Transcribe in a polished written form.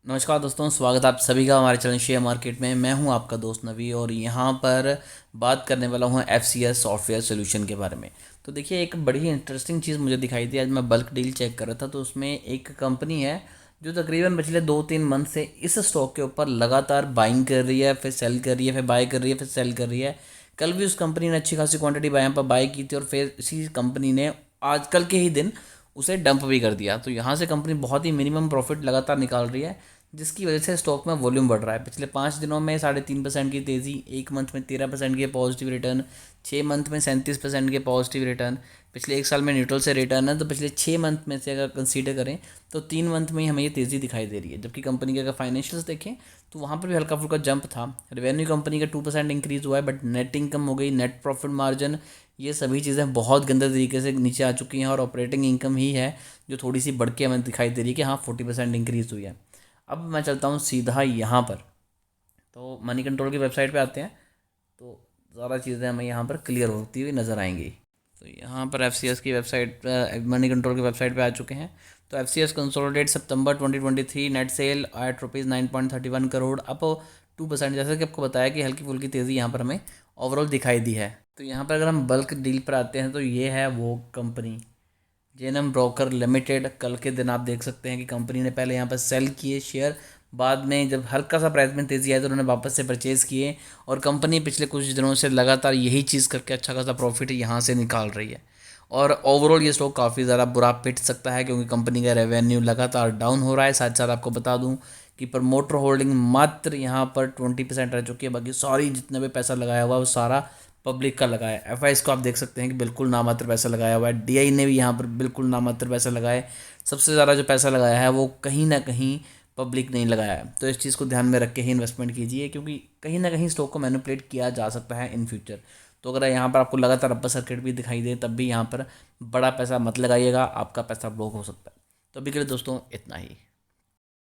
नमस्कार दोस्तों, स्वागत है आप सभी का हमारे चैनल शेयर मार्केट में। मैं हूं आपका दोस्त नवी और यहाँ पर बात करने वाला हूं FCS सॉफ्टवेयर सोल्यूशन के बारे में। तो देखिए, एक बड़ी ही इंटरेस्टिंग चीज़ मुझे दिखाई दी। आज मैं बल्क डील चेक कर रहा था तो उसमें एक कंपनी है जो तकरीबन पिछले 2-3 मंथ से इस स्टॉक के ऊपर लगातार बाइंग कर रही है, फिर सेल कर रही है, फिर बाय कर रही है, फिर सेल कर रही है। कल भी उस कंपनी ने अच्छी खासी क्वांटिटी यहाँ पर बाय की थी और फिर इसी कंपनी ने आज कल के ही दिन उसे डंप भी कर दिया। तो यहाँ से कंपनी बहुत ही मिनिमम प्रॉफिट लगातार निकाल रही है, जिसकी वजह से स्टॉक में वॉल्यूम बढ़ रहा है। पिछले 5 दिनों में 3.5% की तेज़ी, एक मंथ में 13% के पॉजिटिव रिटर्न, 6 मंथ में 37% के पॉजिटिव रिटर्न, पिछले एक साल में न्यूट्रल से रिटर्न है। तो पिछले 6 मंथ में से अगर कंसीडर करें तो 3 मंथ में ही हमें ये तेज़ी दिखाई दे रही है। जबकि कंपनी के अगर फाइनेंशियल्स देखें तो वहाँ पर भी हल्का फुल्का जंप था। रेवेन्यू कंपनी का 2% इंक्रीज़ हुआ है, बट नेट इनकम हो गई, नेट प्रॉफिट मार्जिन, ये सभी चीज़ें बहुत गंदे तरीके से नीचे आ चुकी हैं। और ऑपरेटिंग इनकम ही है जो थोड़ी सी बढ़ के हमें दिखाई दे रही है कि हाँ 40% इंक्रीज़ हुई है। अब मैं चलता हूँ सीधा यहाँ पर, तो मनी कंट्रोल की वेबसाइट पे आते हैं तो ज़्यादा चीज़ें हमें यहाँ पर क्लियर होती हुई नज़र आएंगी। तो यहाँ पर FCS की वेबसाइट, मनी कंट्रोल की वेबसाइट पे आ चुके हैं। तो FCS कंसोलिडेट सितंबर 2023 net sale at ₹9.31 crore, up 2%। जैसे कि आपको बताया कि हल्की फुल्की तेज़ी यहाँ पर हमें ओवरऑल दिखाई दी है। तो यहाँ पर अगर हम बल्क डील पर आते हैं तो ये है वो कंपनी JNM ब्रोकर लिमिटेड। कल के दिन आप देख सकते हैं कि कंपनी ने पहले यहाँ पर सेल किए शेयर, बाद में जब हल्का सा प्राइस में तेज़ी आई तो उन्होंने वापस से परचेज़ किए। और कंपनी पिछले कुछ दिनों से लगातार यही चीज़ करके अच्छा खासा प्रॉफिट यहाँ से निकाल रही है। और ओवरऑल ये स्टॉक काफ़ी ज़्यादा बुरा पिट सकता है, क्योंकि कंपनी का रेवेन्यू लगातार डाउन हो रहा है। साथ साथ आपको बता दूं कि प्रमोटर होल्डिंग मात्र यहाँ पर 20% रह चुकी है। बाकी सॉरी जितना भी पैसा लगाया हुआ है वो सारा पब्लिक का लगा है। FIs को आप देख सकते हैं कि बिल्कुल नामात्र पैसा लगाया हुआ है। DI ने भी यहाँ पर बिल्कुल नामात्र पैसा लगाया है। सबसे ज़्यादा जो पैसा लगाया है वो कहीं ना कहीं पब्लिक नहीं लगाया है। तो इस चीज़ को ध्यान में रख के ही इन्वेस्टमेंट कीजिए, क्योंकि कहीं ना कहीं स्टॉक को मैनिपुलेट किया जा सकता है इन फ्यूचर। तो अगर यहाँ पर आपको लगातार अपर सर्किट भी दिखाई दे तब भी यहाँ पर बड़ा पैसा मत लगाइएगा, आपका पैसा ब्लॉक हो सकता है। तो अभी के लिए दोस्तों इतना ही।